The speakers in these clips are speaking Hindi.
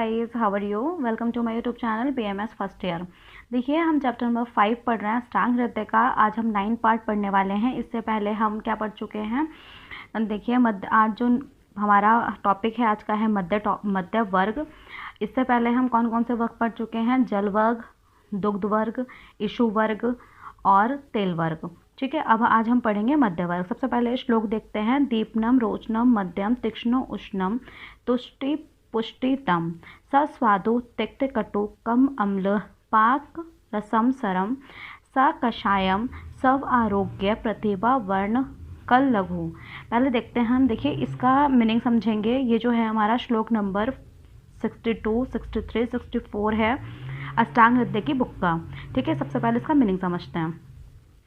Guys, how are you. Welcome to my YouTube channel BMS first year. देखिए, हम चैप्टर नंबर 5 पढ़ रहे हैं अष्टांग नृत्य का। आज हम 9 पार्ट पढ़ने वाले हैं। इससे पहले हम क्या पढ़ चुके हैं, देखिए आज जो हमारा टॉपिक है आज का है मध्य वर्ग। इससे पहले हम कौन कौन से वर्ग पढ़ चुके हैं, जल वर्ग, दुग्ध वर्ग, इशु वर्ग और तेल वर्ग। ठीक है, अब आज हम पढ़ेंगे मध्य वर्ग। सबसे पहले श्लोक देखते हैं। दीप्नम रोचनम मध्यम तीक्ष्ण उष्णम तुष्टि पुष्टितम सस्वादु तिक्त कटु कम अम्ल पाक रसम सरम स कषायम सव आरोग्य प्रतिभा वर्ण कल लघु। पहले देखते हैं हम, देखिए इसका मीनिंग समझेंगे। ये जो है हमारा श्लोक नंबर 62, 63, 64 है अष्टांग नृत्य की बुक का। ठीक है, सबसे पहले इसका मीनिंग समझते हैं।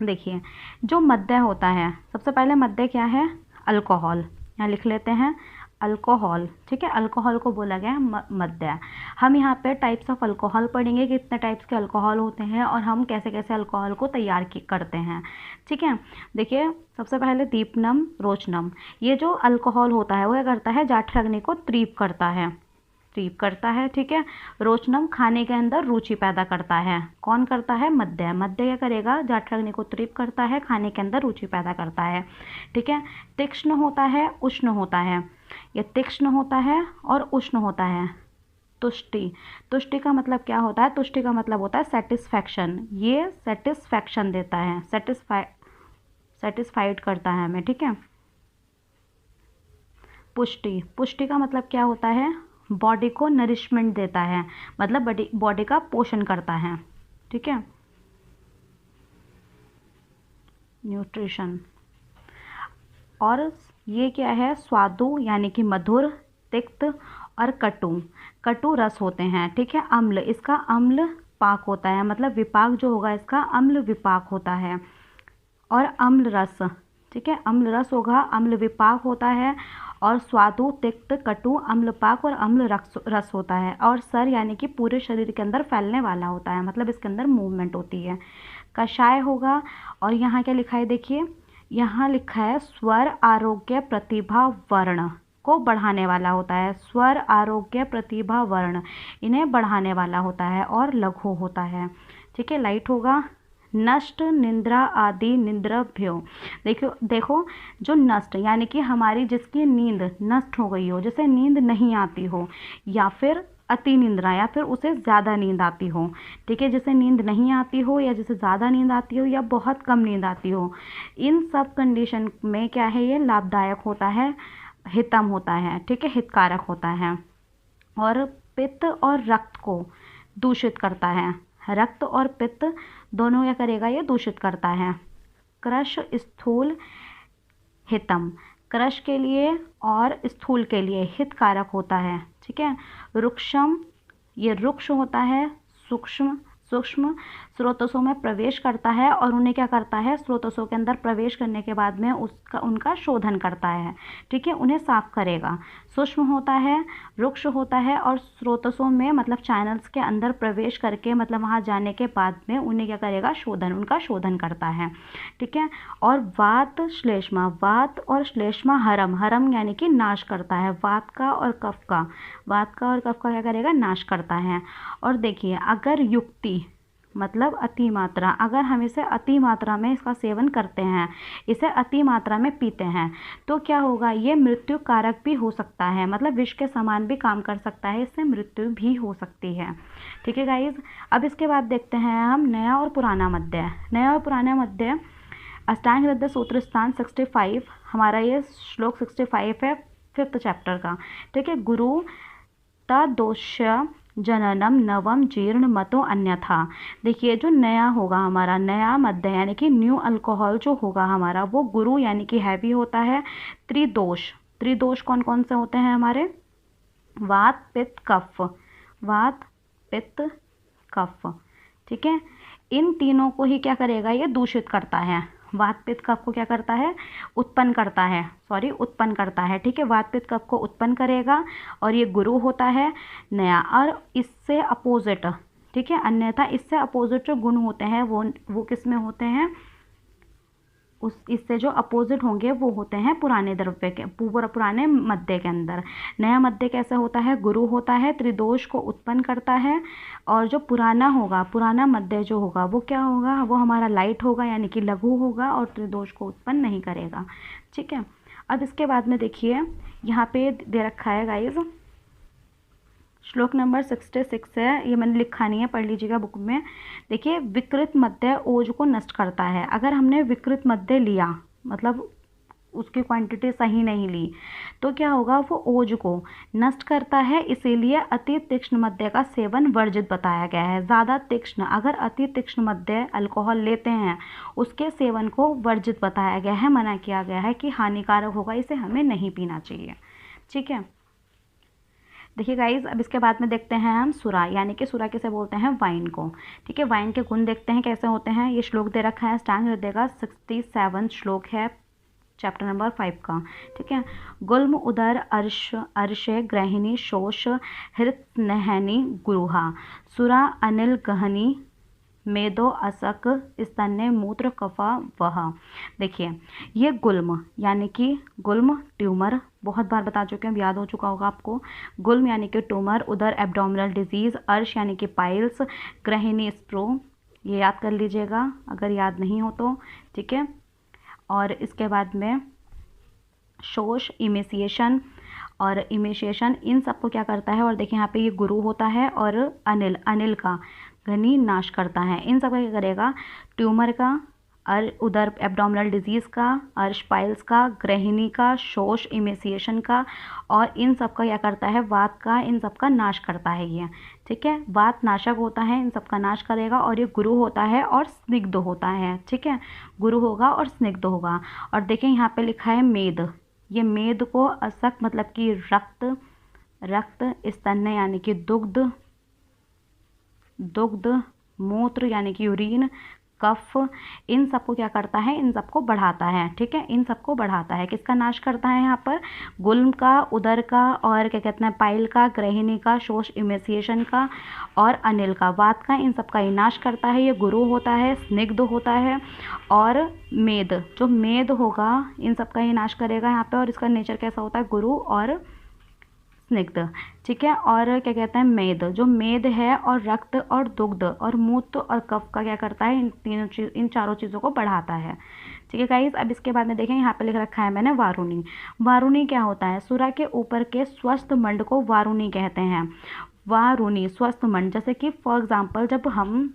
देखिए, जो मद्य होता है, सबसे पहले मद्य क्या है, अल्कोहल। यहाँ लिख लेते हैं अल्कोहल। ठीक है, अल्कोहल को बोला गया है मद्य। हम यहाँ पे टाइप्स ऑफ अल्कोहल पढ़ेंगे कि कितने टाइप्स के अल्कोहल होते हैं और हम कैसे कैसे अल्कोहल को तैयार करते हैं। ठीक है, देखिए सबसे पहले दीपनम रोचनम। ये जो अल्कोहल होता है वो क्या करता है, जाठराग्नि को तीव्र करता है। ठीक है, रोचनम खाने के अंदर रुचि पैदा करता है। कौन करता है, मद्य। मद्य क्या करेगा, जाठराग्नि को तीव्र करता है, खाने के अंदर रुचि पैदा करता है। ठीक है, तीक्ष्ण होता है, उष्ण होता है। ये तीक्ष्ण होता है और उष्ण होता है। तुष्टि का मतलब क्या होता है, तुष्टि का मतलब होता है सेटिस्फैक्शन। ये सेटिस्फैक्शन देता है, सेटिस्फाइड करता है हमें। ठीक है, पुष्टि का मतलब क्या होता है, बॉडी को नरिशमेंट देता है, मतलब बॉडी का पोषण करता है। ठीक है, न्यूट्रिशन। और ये क्या है, स्वादु यानी कि मधुर, तिक्त और कटु रस होते हैं। ठीक है, अम्ल, इसका अम्ल पाक होता है, मतलब विपाक जो होगा इसका अम्ल विपाक होता है। और अम्ल रस, ठीक है, अम्ल रस होगा, अम्ल विपाक होता है। और स्वादु, तिक्त, कटु, अम्लपाक और अम्ल रस होता है। और सर यानी कि पूरे शरीर के अंदर फैलने वाला होता है, मतलब इसके अंदर मूवमेंट होती है। कषाय होगा। और यहाँ क्या लिखा है, देखिए यहाँ लिखा है स्वर आरोग्य प्रतिभा वर्ण को बढ़ाने वाला होता है। स्वर आरोग्य प्रतिभा वर्ण इन्हें बढ़ाने वाला होता है। और लघु होता है। ठीक है, लाइट होगा। नष्ट, निंद्रा आदि निंद्रभ्यो। देखो जो नष्ट यानी कि हमारी जिसकी नींद नष्ट हो गई हो, जिसे नींद नहीं आती हो, या फिर अति निंद्रा या फिर उसे ज़्यादा नींद आती हो। ठीक है, जिसे नींद नहीं आती हो या जिसे ज़्यादा नींद आती हो या बहुत कम नींद आती हो, इन सब कंडीशन में क्या है, ये लाभदायक होता है, हितम होता है। ठीक है, हितकारक होता है। और पित्त और रक्त को दूषित करता है। रक्त और पित्त दोनों क्या करेगा, ये दूषित करता है। क्रश, स्थूल, हितम, क्रश के लिए और स्थूल के लिए हितकारक होता है। ठीक है, रुक्षम, ये रुक्ष होता है, सूक्ष्म स्रोतसों में प्रवेश करता है और उन्हें क्या करता है, स्रोतसों के अंदर प्रवेश करने के बाद में उनका शोधन करता है। ठीक है, उन्हें साफ करेगा। सूक्ष्म होता है, रुक्ष होता है और स्रोतसों में मतलब चैनल्स के अंदर प्रवेश करके मतलब वहाँ जाने के बाद में उन्हें क्या करेगा, उनका शोधन करता है। ठीक है, और वात और श्लेष्मा हरम यानी कि नाश करता है। वात का और कफ का क्या करेगा, नाश करता है। और देखिए, अगर युक्ति मतलब अति मात्रा, अगर हम इसे अति मात्रा में इसका सेवन करते हैं, इसे अति मात्रा में पीते हैं, तो क्या होगा, ये मृत्यु कारक भी हो सकता है, मतलब विष के समान भी काम कर सकता है, इससे मृत्यु भी हो सकती है। ठीक है गाइज, अब इसके बाद देखते हैं हम नया और पुराना मध्य। अष्टांग हृदय सूत्र स्थान 65, हमारा ये श्लोक 65 है 5th चैप्टर का। ठीक है, गुरु तदोष्य जननम नवम जीर्ण मतो अन्यथा। देखिए, जो नया होगा हमारा, नया मध्य यानी कि न्यू अल्कोहल जो होगा हमारा, वो गुरु यानी कि हैवी होता है। त्रिदोष कौन कौन से होते हैं हमारे, वात पित्त कफ। ठीक है, इन तीनों को ही क्या करेगा, ये दूषित करता है। वात पित्त कफ को क्या करता है, उत्पन्न करता है। ठीक है, वात पित्त कफ को उत्पन्न करेगा और ये गुरु होता है नया। और इससे अपोजिट, ठीक है, अन्यथा इससे अपोजिट जो गुण होते हैं वो किस में होते हैं, उस इससे जो अपोजिट होंगे वो होते हैं पुराने द्रव्य के, पुराने मध्य के अंदर। नया मध्य कैसा होता है, गुरु होता है, त्रिदोष को उत्पन्न करता है। और जो पुराना होगा, पुराना मध्य जो होगा वो क्या होगा, वो हमारा लाइट होगा यानी कि लघु होगा और त्रिदोष को उत्पन्न नहीं करेगा। ठीक है, अब इसके बाद में देखिए यहाँ पे दे रखा है गाइज, श्लोक नंबर 66 है, ये मैंने लिखा नहीं है, पढ़ लीजिएगा बुक में। देखिए विकृत मध्य ओज को नष्ट करता है। अगर हमने विकृत मध्य लिया, मतलब उसकी क्वांटिटी सही नहीं ली, तो क्या होगा, वो ओज को नष्ट करता है। इसीलिए अति तीक्ष्ण मद्य का सेवन वर्जित बताया गया है। ज़्यादा तीक्ष्ण, अगर अति तीक्ष्ण मद्य अल्कोहल लेते हैं उसके सेवन को वर्जित बताया गया है, मना किया गया है कि हानिकारक होगा, इसे हमें नहीं पीना चाहिए। ठीक है, देखिए गाइज, अब इसके बाद में देखते हैं हम सुरा, यानी कि सुरा किसे बोलते हैं, वाइन को। ठीक है, वाइन के गुण देखते हैं कैसे होते हैं। ये श्लोक दे रखा है, अष्टांग हृदय का 67 श्लोक है, चैप्टर नंबर 5 का। ठीक है, गुल्म उदर अर्शे ग्रहिणी शोष हृत नहनी गुरुहा सुरा अनिल गहनी मेदो असक स्तन्य मूत्र कफा वह। देखिए ये गुल्म यानी कि गुल्म ट्यूमर, बहुत बार बता चुके हैं, याद हो चुका होगा आपको। गुल्म यानी कि ट्यूमर, उदर एब्डोमिनल डिजीज़, अर्श यानी कि पाइल्स, ग्रहिणी स्प्रो, ये याद कर लीजिएगा अगर याद नहीं हो तो। ठीक है, और इसके बाद में शोष, इमिसिएशन और इमिशिएशन, इन सबको क्या करता है। और देखिए यहाँ पे ये गुरु होता है और अनिल, अनिल का घनी नाश करता है। इन सब का क्या करेगा, ट्यूमर का, उदर एब्डोमिनल डिजीज़ का, अर्श पाइल्स का, ग्रहिणी का, शोष, इमिसिएशन का, और इन सब का क्या करता है, वात का, इन सब का नाश करता है ये। ठीक है, वात नाशक होता है, इन सब का नाश करेगा। और ये गुरु होता है और स्निग्ध होता है। ठीक है, गुरु होगा और स्निग्ध होगा। और देखिए यहाँ पे लिखा है मेद, ये मेद को असक मतलब कि रक्त, रक्त, स्तन्य यानी कि दुग्ध, दुग्ध, मूत्र यानी कि यूरिन, कफ, इन सबको क्या करता है, इन सबको बढ़ाता है। ठीक है, इन सबको बढ़ाता है। किसका नाश करता है यहाँ पर, गुल्म का, उदर का, और क्या कहते हैं पाइल का, ग्रहिणी का, शोष, इमिसिएशन का और अनिल का, वात का, इन सबका ही नाश करता है। ये गुरु होता है, स्निग्ध होता है। और मेद, जो मेद होगा इन सबका ही नाश करेगा यहाँ पे। और इसका नेचर कैसा होता है, गुरु और स्निग्ध। ठीक है, और क्या कहते हैं मेद, जो मेद है और रक्त और दुग्ध और मूत्र और कफ का क्या करता है, इन चारों चीज़ों को बढ़ाता है। ठीक है गाइस, अब इसके बाद में देखें यहाँ पे लिख रखा है मैंने वारुणी। वारुणी क्या होता है, सुरा के ऊपर के स्वस्थ मंड को वारुणी कहते हैं। वारुणी स्वस्थ मंड, जैसे कि फॉर एग्जाम्पल जब हम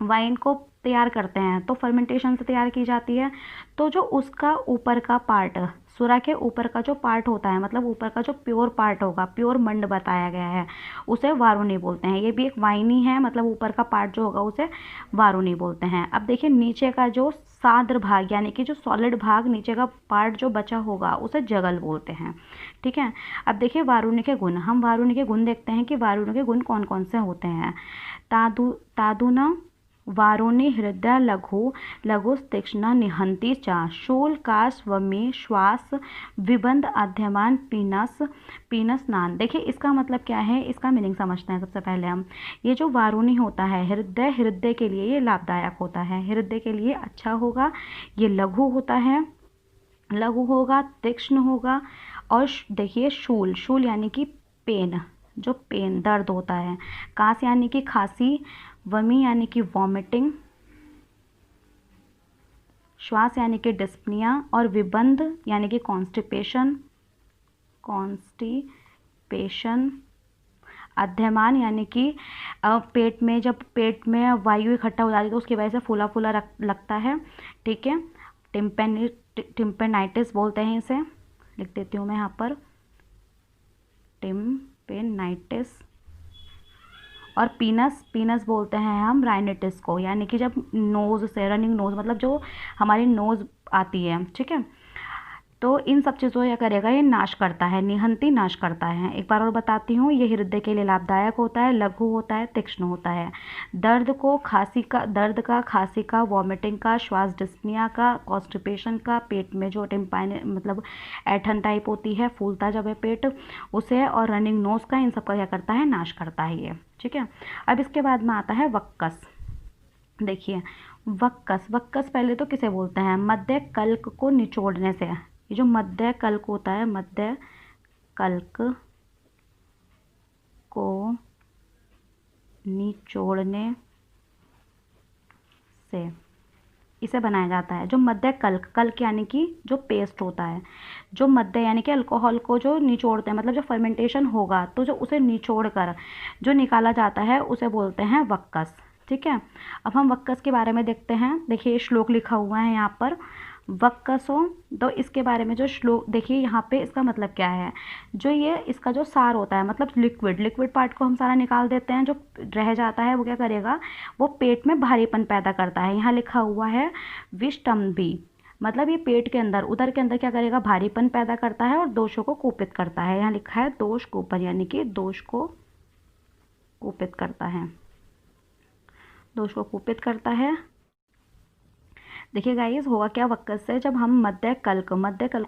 वाइन को तैयार करते हैं तो फर्मेंटेशन से तैयार की जाती है, तो जो उसका ऊपर का पार्ट, सुरा के ऊपर का जो पार्ट होता है, मतलब ऊपर का जो प्योर पार्ट होगा, प्योर मंड बताया गया है, उसे वारुणी बोलते हैं। ये भी एक वाइनी है, मतलब ऊपर का पार्ट जो होगा उसे वारुणी बोलते हैं। अब देखिए नीचे का जो साद्र भाग यानी कि जो सॉलिड भाग, नीचे का पार्ट जो बचा होगा उसे जगल बोलते हैं। ठीक है, अब देखिए वारुणी के गुण, हम वारुणी के गुण देखते हैं कि वारुणी के गुण कौन कौन से होते हैं। तादुना वारुणी हृदय लघु लघु तीक्ष्ण निहंती चा शूल काश वमी श्वास विबंध आद्यमान पीनस पीनस नान। देखिए इसका मतलब क्या है, इसका मीनिंग समझते हैं। सबसे पहले हम, ये जो वारुणी होता है हृदय, हृदय के लिए ये लाभदायक होता है, हृदय के लिए अच्छा होगा। ये लघु होता है, लघु होगा, तीक्ष्ण होगा। और देखिए शूल, शूल यानी कि पेन, जो पेन दर्द होता है। काश यानी कि खांसी, वमी यानी कि वॉमिटिंग, श्वास यानी कि डिस्पनिया, और विबंध यानी कि कॉन्स्टिपेशन, कॉन्स्टिपेशन। अध्यमान यानी कि पेट में, जब पेट में वायु इकट्ठा हो जाती है तो उसकी वजह से फूला फूला लगता है। ठीक है, टिम्पेनाइटिस बोलते हैं इसे, लिख देती हूँ मैं यहाँ पर, टिम्पेनाइटिस। और पीनस, पीनस बोलते हैं हम राइनाइटिस को, यानी कि जब नोज़ से, रनिंग नोज़ मतलब जो हमारी नोज़ आती है। ठीक है, तो इन सब चीज़ों क्या करेगा, ये नाश करता है, निहंती नाश करता है। एक बार और बताती हूँ, ये हृदय के लिए लाभदायक होता है, लघु होता है, तीक्ष्ण होता है। दर्द को, खांसी का, दर्द का, खांसी का, वॉमिटिंग का, श्वास डिस्पनिया का, कॉन्स्टिपेशन का, पेट में जो टिम्पाइन मतलब ऐठन टाइप होती है, फूलता जब है पेट, उसे, और रनिंग नोज का, इन सब का क्या करता है, नाश करता है ये। ठीक है, अब इसके बाद में आता है वक्कस। देखिए वक्कस, वक्कस पहले तो किसे बोलते हैं, मध्य कल्क को निचोड़ने से। ये जो मध्य कल्क होता है, मध्य कल्क को निचोड़ने से इसे बनाया जाता है। जो मध्य कल्क, कल्क यानी कि जो पेस्ट होता है, जो मध्य यानी कि अल्कोहल को जो निचोड़ते हैं, मतलब जो फर्मेंटेशन होगा तो जो उसे निचोड़ कर जो निकाला जाता है उसे बोलते हैं वक्कस। ठीक है, अब हम वक्कस के बारे में देखते हैं। देखिए श्लोक लिखा हुआ है यहाँ पर, वक्कसो। तो इसके बारे में जो श्लोक देखिए यहाँ पे, इसका मतलब क्या है, जो ये इसका जो सार होता है, मतलब लिक्विड, लिक्विड पार्ट को हम सारा निकाल देते हैं, जो रह जाता है वो क्या करेगा, वो पेट में भारीपन पैदा करता है। यहाँ लिखा हुआ है विष्टम्भी, मतलब ये पेट के अंदर, उदर के अंदर क्या करेगा, भारीपन पैदा करता है और दोषों को कुपित करता है। यहाँ लिखा है दोष कुपन, यानी कि दोष को कुपित करता है, दोष को कुपित करता है। देखिए गाइस होगा क्या वक्कस से, जब हम मध्य कल्क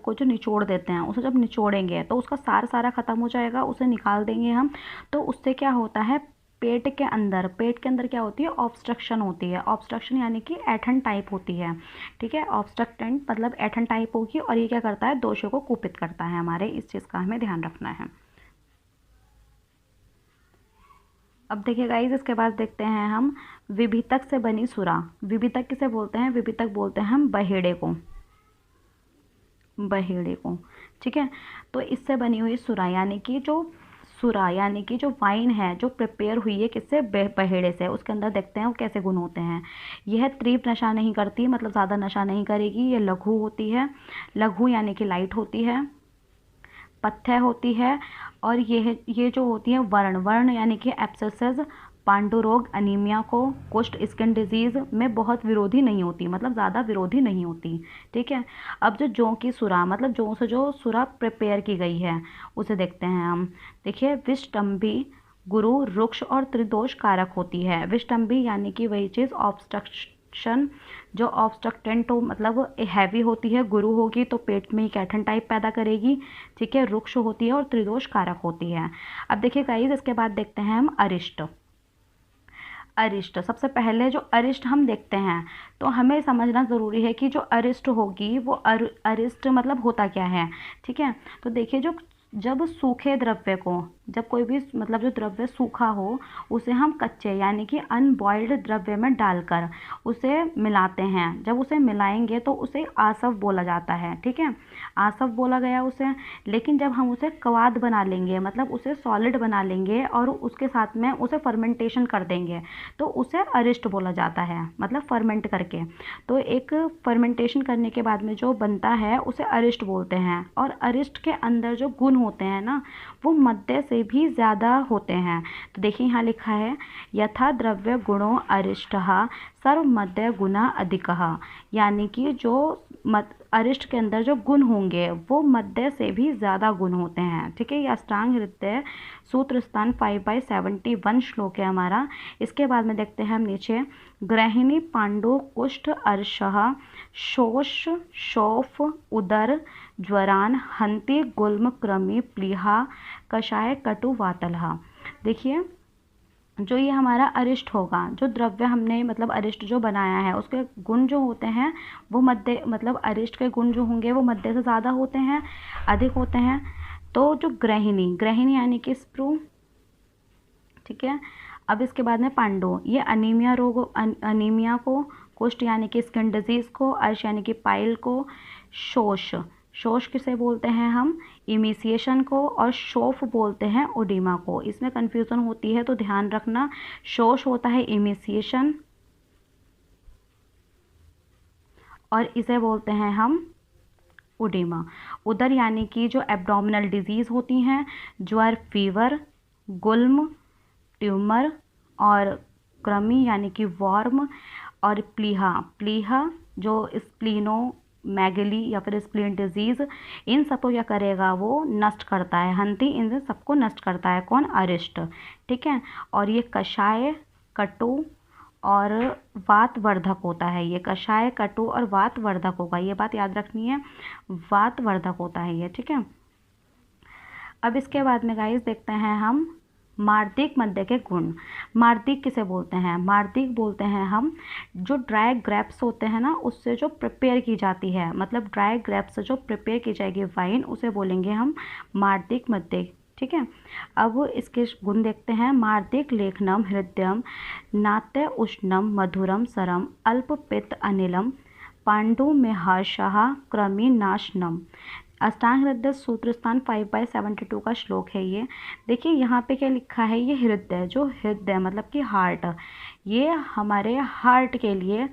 को जो निचोड़ देते हैं, उसे जब निचोड़ेंगे तो उसका सार सारा खत्म हो जाएगा, उसे निकाल देंगे हम, तो उससे क्या होता है, पेट के अंदर क्या होती है, ऑब्स्ट्रक्शन होती है। ऑब्स्ट्रक्शन यानी कि ऐठन टाइप होती है। ठीक है, ऑब्स्ट्रक्टेंट मतलब ऐठन टाइप होगी, और ये क्या करता है, दोषों को कुपित करता है हमारे, इस चीज़ का हमें ध्यान रखना है। अब देखिए गाइस, इसके बाद देखते हैं हम विभितक से बनी सुरा। विभितक किसे बोलते हैं, विभितक बोलते हैं हम बहेड़े को, बहेड़े को। ठीक है, तो इससे बनी हुई सुरा यानी कि जो सुरा यानी कि जो वाइन है, जो प्रिपेयर हुई है किससे, बहेड़े से, उसके अंदर देखते हैं वो कैसे गुण होते हैं। यह तीव्र नशा नहीं करती, मतलब ज़्यादा नशा नहीं करेगी। ये लघु होती है, लघु यानी कि लाइट होती है, पथ्य होती है, और ये जो होती है वर्ण, वर्ण यानी कि एब्सेसेस, पांडु रोग, अनीमिया को, कुष्ठ, स्किन डिजीज़ में बहुत विरोधी नहीं होती, मतलब ज़्यादा विरोधी नहीं होती। ठीक है, अब जो जौ की सुरा, मतलब जौ से जो सुरा प्रिपेयर की गई है उसे देखते हैं हम। देखिए विष्टम्भी गुरु, रुक्ष और त्रिदोष कारक होती है। विष्टम्भी यानी कि वही चीज़, ऑब्स्ट्रक्शन, जो ऑब्स्ट्रक्टेंट हो, मतलब हैवी होती है। गुरु होगी तो पेट में एक ऐठन टाइप पैदा करेगी। ठीक है, रुक्ष होती है और त्रिदोष कारक होती है। अब देखिए गाइस, इसके बाद देखते हैं हम अरिष्ट। अरिष्ट, सबसे पहले जो अरिष्ट हम देखते हैं, तो हमें समझना ज़रूरी है कि जो अरिष्ट होगी वो अरिष्ट मतलब होता क्या है। ठीक है, तो देखिए जो जब सूखे द्रव्य को, जब कोई भी मतलब जो द्रव्य सूखा हो उसे हम कच्चे यानी कि अनबॉइल्ड द्रव्य में डालकर उसे मिलाते हैं। जब उसे मिलाएंगे तो उसे आसव बोला जाता है। ठीक है, आसव बोला गया उसे। लेकिन जब हम उसे कवाद बना लेंगे, मतलब उसे सॉलिड बना लेंगे और उसके साथ में उसे फर्मेंटेशन कर देंगे, तो उसे अरिष्ट बोला जाता है, मतलब फर्मेंट करके। तो एक फर्मेंटेशन करने के बाद में जो बनता है उसे अरिष्ट बोलते हैं। और अरिष्ट के अंदर जो गुण होते हैं ना, वो मध्य से भी ज़्यादा होते हैं। तो देखिए यहाँ लिखा है यथा द्रव्य गुणों अरिष्टः सर्व मध्य गुना अधिकः, यानी कि जो अरिष्ट के अंदर जो गुण होंगे वो मध्य से भी ज़्यादा गुण होते हैं। ठीक है, ये अष्टांग हृदय सूत्र स्थान 5/71 श्लोक है हमारा। इसके बाद में देखते हैं हम नीचे, गृहिणी पांडु कुष्ठ अर्षः शोष शोफ उदर ज्वरान हंति गुल्म क्रमी प्लीहा कषाय कटु वातलः। देखिए जो ये हमारा अरिष्ट होगा, जो द्रव्य हमने मतलब अरिष्ट जो बनाया है, उसके गुण जो होते हैं वो मध्य, मतलब अरिष्ट के गुण जो होंगे वो मध्य से ज़्यादा होते हैं, अधिक होते हैं। तो जो गृहिणी, गृहिणी यानी कि स्प्रू। ठीक है, अब इसके बाद में पांडु, ये अनीमिया रोग, अनीमिया को, कुष्ठ यानी कि स्किन डिजीज़ को, अर्श यानी कि पाइल को, शोष, शोष किसे बोलते हैं हम, इमिसिएशन को, और शोफ बोलते हैं ओडिमा को। इसमें कन्फ्यूज़न होती है तो ध्यान रखना, शोष होता है इमिसिएशन और इसे बोलते हैं हम ओडिमा। उदर यानी कि जो एब्डोमिनल डिजीज़ होती हैं, ज्वर, फीवर, गुल्म, ट्यूमर, और क्रमी यानी कि वॉर्म, और प्लीहा, प्लीहा जो स्प्लीनो मैगली या फिर स्प्लीन डिजीज़, इन सबको क्या करेगा, वो नष्ट करता है। हंती इन सबको नष्ट करता है कौन, अरिष्ट। ठीक है, और ये कषाय, कटु और वातवर्धक होता है। ये कषाय, कटु और वातवर्धक होगा, ये बात याद रखनी है, वातवर्धक होता है ये। ठीक है, अब इसके बाद में गाइस देखते हैं हम मार्दिक मध्य के गुण। मार्दिक किसे बोलते हैं? मार्दिक बोलते हैं हम जो ड्राई ग्रेप्स होते हैं ना, उससे जो प्रिपेयर की जाती है, मतलब ड्राई ग्रेप्स से जो प्रिपेयर की जाएगी वाइन, उसे बोलेंगे हम मार्दिक मध्य। ठीक है, अब इसके गुण देखते हैं। मार्दिक लेखनम हृदयम नात्य उष्णम मधुरम सरम अल्प पित्त अनिलम पांडु में हर्षः क्रमी नाशनम। अष्टांग हृदय सूत्र स्थान 5/72 का श्लोक है ये। देखिए यहाँ पे क्या लिखा है, ये हृदय, जो हृदय मतलब कि हार्ट, ये हमारे हार्ट के लिए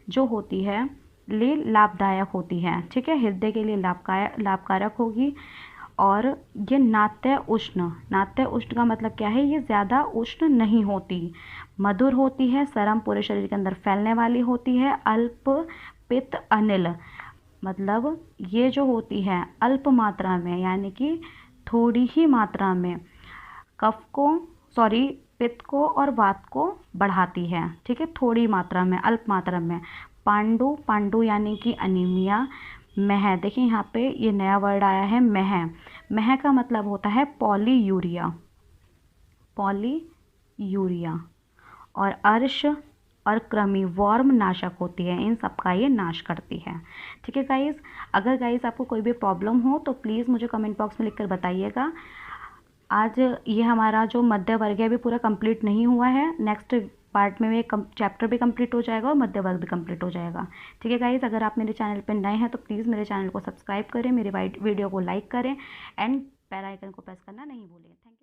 जो होती है लिए लाभदायक होती है। ठीक है, हृदय के लिए लाभकारक होगी। और ये नात्य उष्ण, नात्य उष्ण का मतलब क्या है, ये ज़्यादा उष्ण नहीं होती, मधुर होती है, सरम पूरे शरीर के अंदर फैलने वाली होती है, अल्प पित्त अनिल मतलब ये जो होती है अल्प मात्रा में, यानी कि थोड़ी ही मात्रा में कफ को पित्त को और वात को बढ़ाती है। ठीक है, थोड़ी मात्रा में, अल्प मात्रा में। पांडु, पांडु यानी कि अनीमिया। मह, देखिए यहाँ पे ये नया वर्ड आया है मह। मह का मतलब होता है पॉलीयूरिया, पॉलीयूरिया। और अर्श और कृमि वर्म नाशक होती है, इन सब का ये नाश करती है। ठीक है गाइस, अगर गाइस आपको कोई भी प्रॉब्लम हो तो प्लीज़ मुझे कमेंट बॉक्स में लिखकर बताइएगा। आज ये हमारा जो मध्य वर्ग है अभी पूरा कंप्लीट नहीं हुआ है, नेक्स्ट पार्ट में ये चैप्टर भी कंप्लीट हो जाएगा और मध्य वर्ग भी कंप्लीट हो जाएगा। ठीक है गाइस, अगर आप मेरे चैनल पर नए हैं तो प्लीज़ मेरे चैनल को सब्सक्राइब करें, मेरे वीडियो को लाइक करें एंड बेल आइकन को प्रेस करना नहीं भूलें। Thank you.